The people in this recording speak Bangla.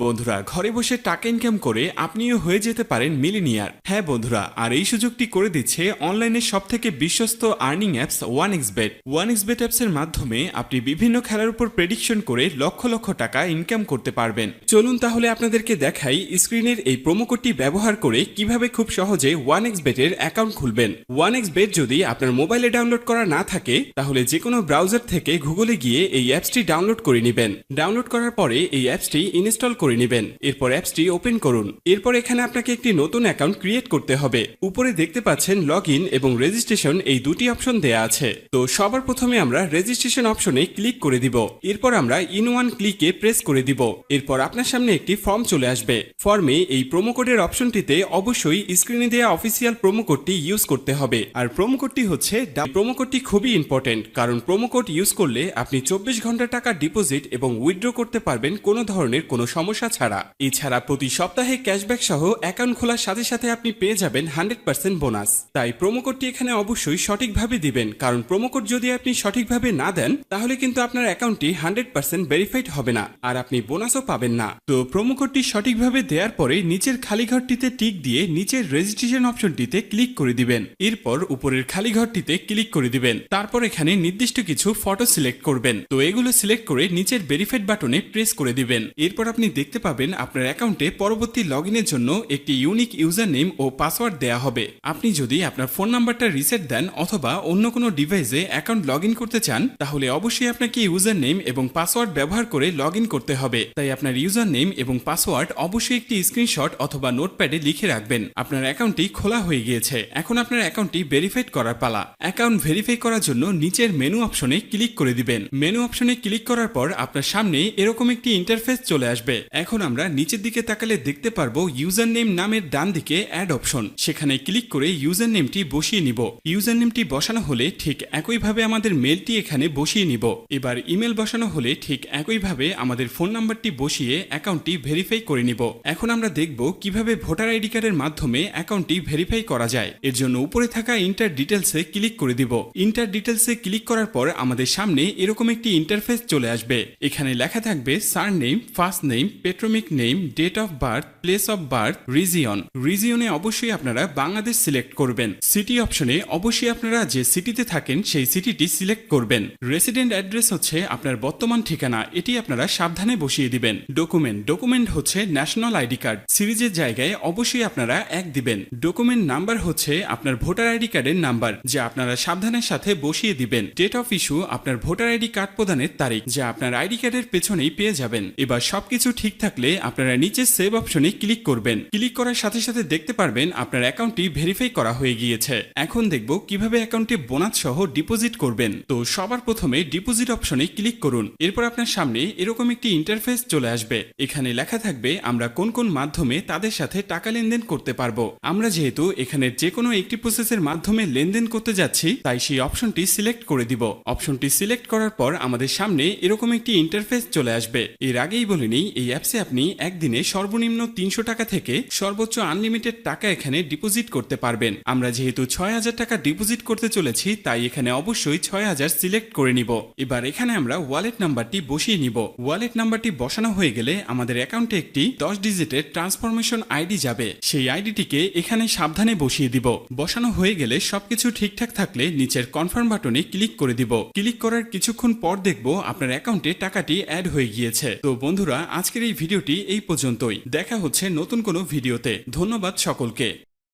বন্ধুরা, ঘরে বসে টাকা ইনকাম করে আপনিও হয়ে যেতে পারেন মিলিনিয়ার। হ্যাঁ বন্ধুরা, আর এই সুযোগটি করে দিচ্ছে অনলাইনের সবথেকে বিশ্বস্ত আর্নিং অ্যাপস 1xBet। 1xBet অ্যাপসের মাধ্যমে আপনি বিভিন্ন খেলার উপর প্রেডিকশন করে লক্ষ লক্ষ টাকা ইনকাম করতে পারবেন। চলুন তাহলে আপনাদেরকে দেখাই স্ক্রিনের এই প্রোমো কোডটি ব্যবহার করে কিভাবে খুব সহজে 1xBet এর অ্যাকাউন্ট খুলবেন। 1xBet যদি আপনার মোবাইলে ডাউনলোড করা না থাকে তাহলে যে কোনো ব্রাউজার থেকে গুগলে গিয়ে এই অ্যাপসটি ডাউনলোড করে নেবেন। ডাউনলোড করার পরে এই অ্যাপসটি ইনস্টল করে নেবেন। এরপর অ্যাপসটি ওপেন করুন। এরপর এখানে আপনাকে একটি নতুন অ্যাকাউন্ট ক্রিয়েট করতে হবে। উপরে দেখতে পাচ্ছেন লগ ইন এবং রেজিস্ট্রেশন এই দুটি অপশন দেয়া আছে। তো সবার প্রথমে আমরা রেজিস্ট্রেশন অপশনে ক্লিক করে দিব। এরপর আমরা ইন ওয়ান ক্লিকে প্রেস করে দিব। এরপর আপনার সামনে একটি ফর্ম চলে আসবে। ফর্মে এই প্রোমো কোডের অপশনটিতে অবশ্যই স্ক্রিনে দেওয়া অফিসিয়াল প্রোমো কোডটি ইউজ করতে হবে। আর প্রোমো কোডটি হচ্ছে প্রোমো কোডটি খুবই ইম্পর্টেন্ট, কারণ প্রোমো কোড ইউজ করলে আপনি 24 ঘন্টা টাকা ডিপোজিট এবং উইথড্র করতে পারবেন কোনো ধরনের কোনো সমস্যা ছাড়া। এছাড়া প্রতি সপ্তাহে ক্যাশব্যাক সহ অ্যাকাউন্ট খোলার সাথে সাথে আপনি পেয়ে যাবেন 100% বোনাস। তাই প্রোমো কোডটি এখানে অবশ্যই সঠিকভাবে দিবেন, কারণ প্রোমো কোড যদি আপনি সঠিকভাবে না দেন তাহলে কিন্তু আপনার অ্যাকাউন্টটি 100% ভেরিফাইড হবে না আর আপনি বোনাসও পাবেন না। তো প্রোমো কোডটি সঠিকভাবে দেওয়ার পরে নিচের খালি ঘরটিতে টিক দিয়ে নিচের রেজিস্ট্রেশন অপশনটিতে ক্লিক করে দিবেন। এরপর উপরের খালি ঘরটিতে ক্লিক করে দিবেন। তারপর এখানে নির্দিষ্ট কিছু ফটো সিলেক্ট করবেন। তো এগুলো সিলেক্ট করে নিচের ভেরিফাইড বাটনে প্রেস করে দিবেন। এরপর আপনি দেখতে পাবেন আপনার অ্যাকাউন্টে পরবর্তী লগইনের জন্য একটি ইউনিক ইউজার নেম ও পাসওয়ার্ড দেয়া হবে। আপনি যদি আপনার ফোন নাম্বারটা রিসেট দেন অথবা অন্য কোনো ডিভাইসে অ্যাকাউন্ট লগ ইন করতে চান তাহলে অবশ্যই আপনাকে ইউজার নেম এবং পাসওয়ার্ড ব্যবহার করে লগ ইন করতে হবে। তাই আপনার ইউজার নেম এবং পাসওয়ার্ড অবশ্যই একটি স্ক্রিনশট অথবা নোটপ্যাডে লিখে রাখবেন। আপনার অ্যাকাউন্টটি খোলা হয়ে গিয়েছে। এখন আপনার অ্যাকাউন্টটি ভেরিফাইড করার পালা। অ্যাকাউন্ট ভেরিফাই করার জন্য নিচের মেনু অপশনে ক্লিক করে দিবেন। মেনু অপশনে ক্লিক করার পর আপনার সামনে এরকম একটি ইন্টারফেস চলে আসবে। এখন আমরা নিচের দিকে তাকালে দেখতে পারবো ইউজার নেম নামের ডান দিকে অ্যাড অপশন। সেখানে ক্লিক করে ইউজার নেমটি বসিয়ে নিব। ইউজার নেমটি বসানো হলে ঠিক একইভাবে আমাদের মেলটি এখানে বসিয়ে নিব। এবার ইমেল বসানো হলে ঠিক একইভাবে আমাদের ফোন নাম্বারটি বসিয়ে অ্যাকাউন্টটি ভেরিফাই করে নিব। এখন আমরা দেখব কিভাবে ভোটার আইডি কার্ডের মাধ্যমে অ্যাকাউন্টটি ভেরিফাই করা যায়। এর জন্য উপরে থাকা ইন্টার ডিটেলসে ক্লিক করে দিব। ইন্টার ডিটেলসে ক্লিক করার পর আমাদের সামনে এরকম একটি ইন্টারফেস চলে আসবে। এখানে লেখা থাকবে surname, first name, patronymic name, date of birth, place of birth, region. রিজিয়নে অবশ্যই আপনারা বাংলাদেশ সিলেক্ট করবেন। সিটি অপশনে অবশ্যই আপনারা যে সিটিতে থাকেন সেই সিটিটি সিলেক্ট করবেন। রেসিডেন্ট অ্যাড্রেস হচ্ছে আপনার বর্তমান ঠিকানা, এটি আপনারা সাবধানে বসিয়ে দিবেন। ডকুমেন্ট হচ্ছে ন্যাশনাল আইডি কার্ড, সিরিজের জায়গায় অবশ্যই আপনারা 1 দিবেন। ডকুমেন্ট নাম্বার হচ্ছে আপনার ভোটার আইডি কার্ডের নাম্বার, যা আপনারা সাবধানের সাথে বসিয়ে দিবেন। ডেট অফ ইস্যু আপনার ভোটার আইডি কার্ড প্রদানের তারিখ, যা আপনার আইডি কার্ডের পেছনেই পেয়ে যাবেন। এবার সবকিছু ঠিক থাকলে আপনারা নিচে সেভ অপশনে ক্লিক করবেন। ক্লিক করার সাথে সাথে দেখতে পারবেন আপনার অ্যাকাউন্টটি ভেরিফাই করা হয়ে গিয়েছে। এখন দেখব কিভাবে অ্যাকাউন্টে বোনাস সহ ডিপোজিট করবেন। তো সবার প্রথমে ডিপোজিট অপশনে ক্লিক করুন। এরপর আপনার সামনে এরকম একটি ইন্টারফেস চলে আসবে। এখানে লেখা থাকবে আমরা কোন কোন মাধ্যমে তাদের সাথে টাকা লেনদেন করতে পারবো। আমরা যেহেতু এখানে যে কোনো একটি প্রসেসের মাধ্যমে লেনদেন করতে যাচ্ছি তাই সেই অপশনটি সিলেক্ট করে দিব। অপশনটি সিলেক্ট করার পর আমাদের সামনে এরকম একটি ইন্টারফেস চলে আসবে। এর আগেই বলে নিই, এই অ্যাপসে আপনি একদিনে সর্বনিম্ন 300 টাকা থেকে সর্বোচ্চ আনলিমিটেড টাকা এখানে ডিপোজিট করতে পারবেন। আমরা যেহেতু 6000 টাকা ডিপোজিট করতে চলেছি তাই এখানে অবশ্যই 6000 সিলেক্ট করে নিব। এবার এখানে আমরা ওয়ালেট নাম্বারটি বসিয়ে নিব। ওয়ালেট নাম্বারটি বসানো হয়ে গেলে আমাদের অ্যাকাউন্টে একটি 10 ডিজিটের ট্রান্সফরমেশন আইডি যাবে। সেই আইডিটিকে এখানে সাবধানে বসিয়ে দিব। বসানো হয়ে গেলে সবকিছু ঠিকঠাক থাকলে নিচের কনফার্ম বাটনে ক্লিক করে দিব। ক্লিক করার কিছুক্ষণ পর দেখব আপনার অ্যাকাউন্টে টাকাটি অ্যাড হয়ে গিয়েছে। তো বন্ধুরা, আজকের এই ভিডিওটি এই পর্যন্তই। দেখা হচ্ছে নতুন কোনো ভিডিওতে। ধন্যবাদ সকলকে।